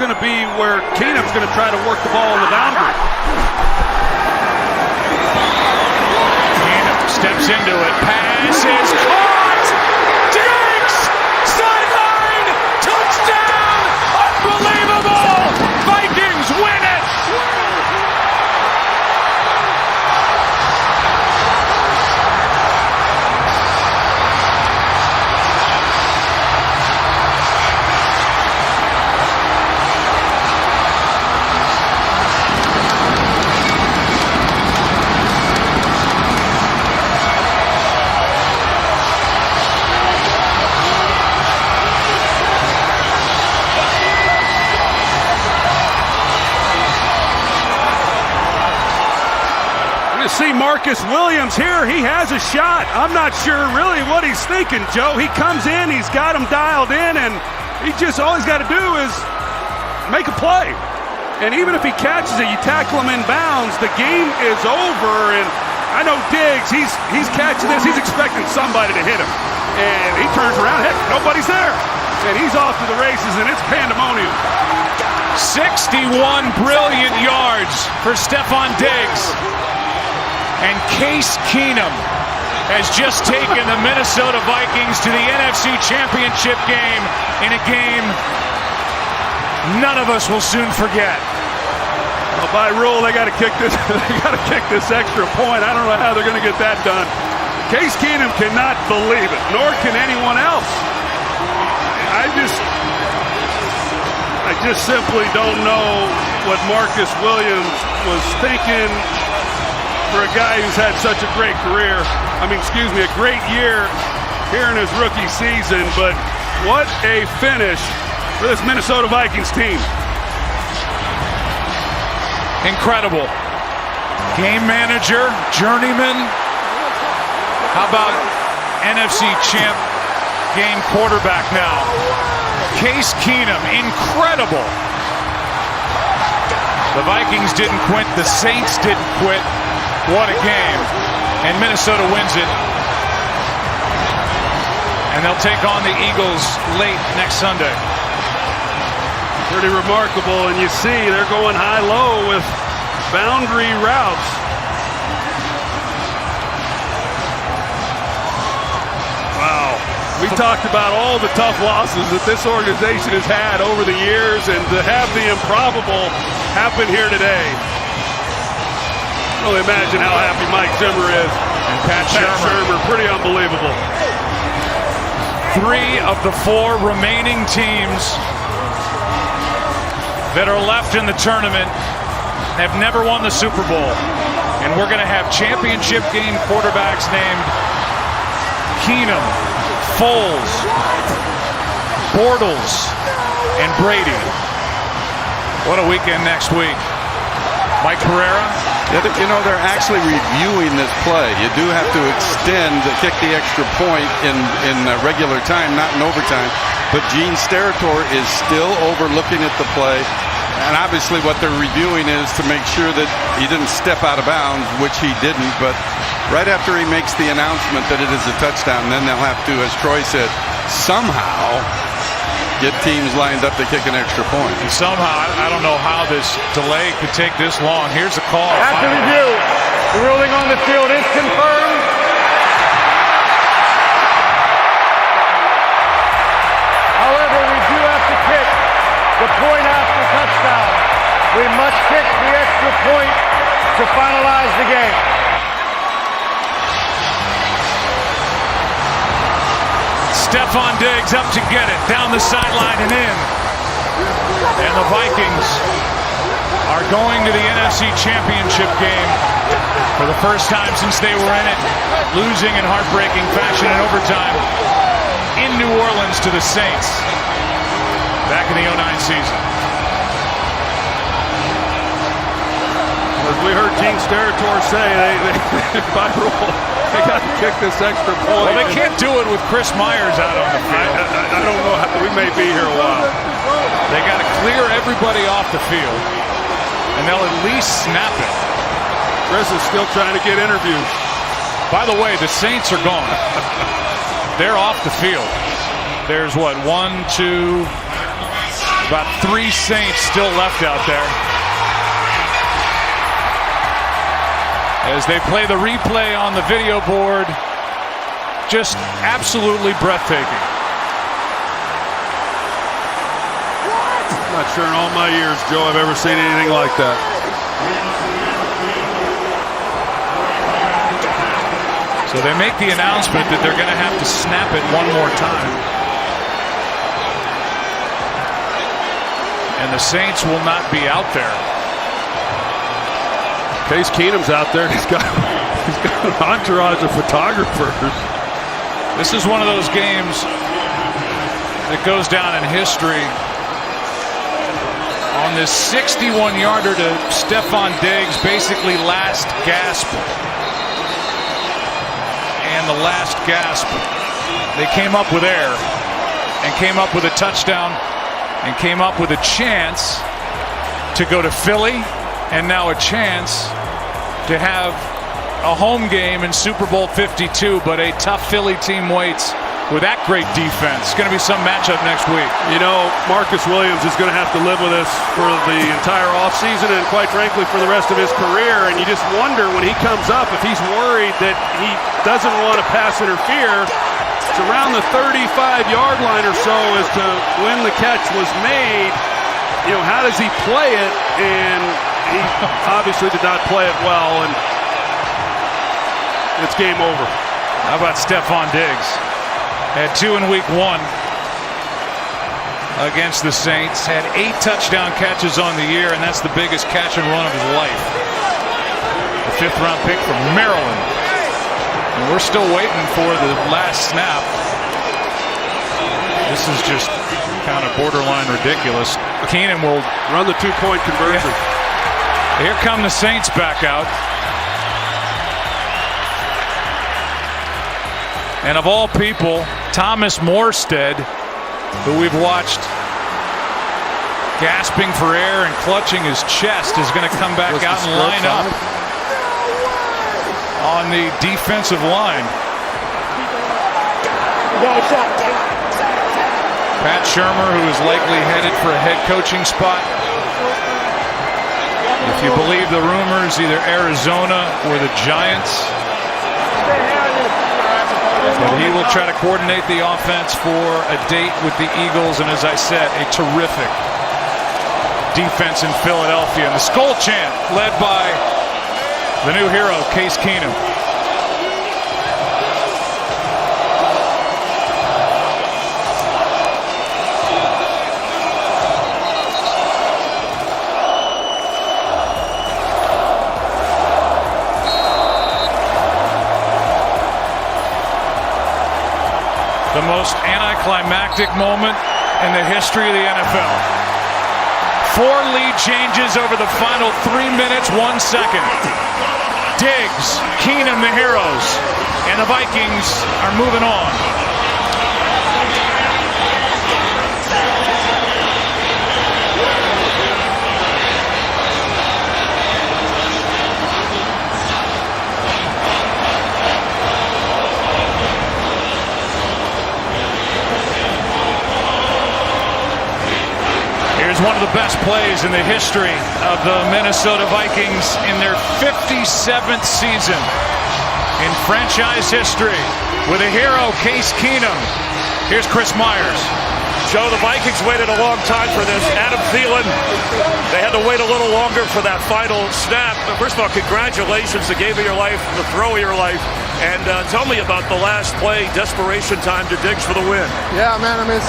going to be where Keenum's going to try to work the ball on the boundary. Keenum steps into it. Pass is caught. Diggs! Sideline! Touchdown! Unbelievable! Vikings win it! See Marcus Williams here. He has a shot. I'm not sure really what he's thinking, Joe. He comes in, he's got him dialed in, and he just all he's got to do is make a play. And even if he catches it, you tackle him in bounds, the game is over. And I know Diggs, he's catching this, he's expecting somebody to hit him. And he turns around, heck, nobody's there. And he's off to the races, and it's pandemonium. 61 brilliant yards for Stefon Diggs. And Case Keenum has just taken the Minnesota Vikings to the NFC Championship game in a game none of us will soon forget. Well, by rule, they got to kick this. They got to kick this extra point. I don't know how they're going to get that done. Case Keenum cannot believe it, nor can anyone else. I just simply don't know what Marcus Williams was thinking. For a guy who's had such a great career, a great year here in his rookie season, but what a finish for this Minnesota Vikings team. Incredible. Game manager, journeyman. How about NFC champ, game quarterback now? Case Keenum, incredible. The Vikings didn't quit, the Saints didn't quit. What a game. And Minnesota wins it. And they'll take on the Eagles late next Sunday. Pretty remarkable. And you see they're going high-low with boundary routes. Wow. We talked about all the tough losses that this organization has had over the years, and to have the improbable happen here today. Really imagine how happy Mike Zimmer is. And Pat Shurmur. Pretty unbelievable. 3 of the 4 remaining teams that are left in the tournament have never won the Super Bowl. And we're going to have championship game quarterbacks named Keenum, Foles, Bortles, and Brady. What a weekend next week. Mike Pereira. You know, they're actually reviewing this play. You do have to kick the extra point in regular time, not in overtime. But Gene Steratore is still overlooking at the play. And obviously what they're reviewing is to make sure that he didn't step out of bounds, which he didn't. But right after he makes the announcement that it is a touchdown, then they'll have to, as Troy said, somehow get teams lined up to kick an extra point. And somehow, I don't know how this delay could take this long. Here's a call. After review, the ruling on the field is confirmed. However, we do have to kick the point after touchdown. We must kick the extra point to finalize the game. Stefon Diggs up to get it, down the sideline and in. And the Vikings are going to the NFC Championship game for the first time since they were in it, losing in heartbreaking fashion in overtime in New Orleans to the Saints back in the 2009 season. As we heard Gene Steratore say, by rule, they got to kick this extra point. Well, they can't do it with Chris Myers out on the field. I don't know. We may be here a while. They got to clear everybody off the field, and they'll at least snap it. Chris is still trying to get interviews. By the way, the Saints are gone. They're off the field. There's what, 1, 2, About 3 Saints still left out there. As they play the replay on the video board, just absolutely breathtaking. I'm not sure in all my years, Joe, I've ever seen anything like that. So they make the announcement that they're going to have to snap it one more time. And the Saints will not be out there. Case Keenum's out there. He's got an entourage of photographers. This is one of those games that goes down in history. On this 61-yarder to Stefon Diggs, basically last gasp. And the last gasp, they came up with air and came up with a touchdown and came up with a chance to go to Philly, and now a chance to have a home game in Super Bowl 52, but a tough Philly team waits with that great defense. It's going to be some matchup next week. You know, Marcus Williams is going to have to live with this for the entire offseason and, quite frankly, for the rest of his career. And you just wonder when he comes up if he's worried that he doesn't want to pass interfere. It's around the 35-yard line or so as to when the catch was made. You know, how does he play it? And he obviously did not play it well, and it's game over. How about Stefon Diggs? Had 2 in week 1 against the Saints. Had 8 touchdown catches on the year, and that's the biggest catch and run of his life. The 5th-round pick from Maryland. And we're still waiting for the last snap. This is just kind of borderline ridiculous. Keenum will run the 2-point conversion. Yeah. Here come the Saints back out. And of all people, Thomas Morstead, who we've watched gasping for air and clutching his chest, is going to come back out and line up on the defensive line. Pat Shurmur, who is likely headed for a head coaching spot. If you believe the rumors, either Arizona or the Giants. But he will try to coordinate the offense for a date with the Eagles. And as I said, a terrific defense in Philadelphia. And the Skull Chant led by the new hero, Case Keenum. The most anticlimactic moment in the history of the NFL. 4 lead changes over the final 3 minutes, 1 second. Diggs, Keenum, the heroes, and the Vikings are moving on. Here's one of the best plays in the history of the Minnesota Vikings in their 57th season in franchise history with a hero, Case Keenum. Here's Chris Myers. Joe, the Vikings waited a long time for this. Adam Thielen, they had to wait a little longer for that final snap. But first of all, congratulations, the game of your life, the throw of your life. And tell me about the last play, desperation time to Diggs for the win. Yeah, man, I mean,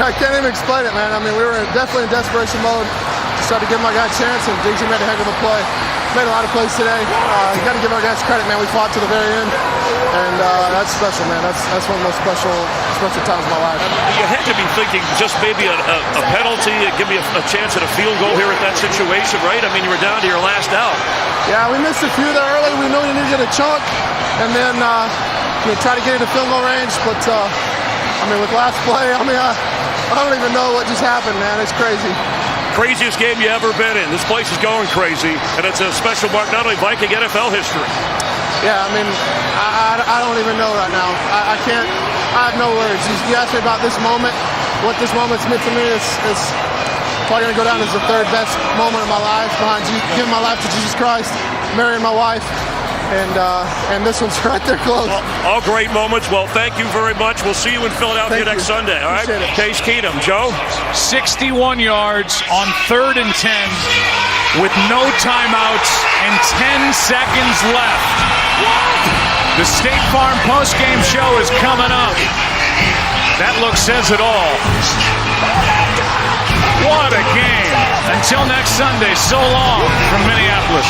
I can't even explain it, man. I mean, we were definitely in desperation mode. Just tried to give my guy a chance, and Diggs made a heck of a play. Made a lot of plays today. You got to give our guys credit, man. We fought to the very end, and that's special, man. That's one of the most special times of my life. You had to be thinking just maybe a penalty, give me a chance at a field goal here at that situation, right? I mean, you were down to your last out. Yeah, we missed a few there early. We knew you needed a chunk, and then try to get into field goal range, but. I mean, with last play, I don't even know what just happened, man. It's crazy. Craziest game you ever been in. This place is going crazy, and it's a special mark, not only Viking NFL history. Yeah, I mean, I don't even know right now. I can't. I have no words. You asked me about this moment. what this moment's meant to me is probably going to go down as the third best moment of my life, behind giving my life to Jesus Christ, marrying my wife, and this one's right there close. All great moments. Well, thank you very much. We'll see you in Philadelphia next Sunday. All right, Case Keenum. Joe? 61 yards on 3rd and 10 with no timeouts and 10 seconds left. The State Farm postgame show is coming up. That look says it all. What a game. Until next Sunday, so long from Minneapolis.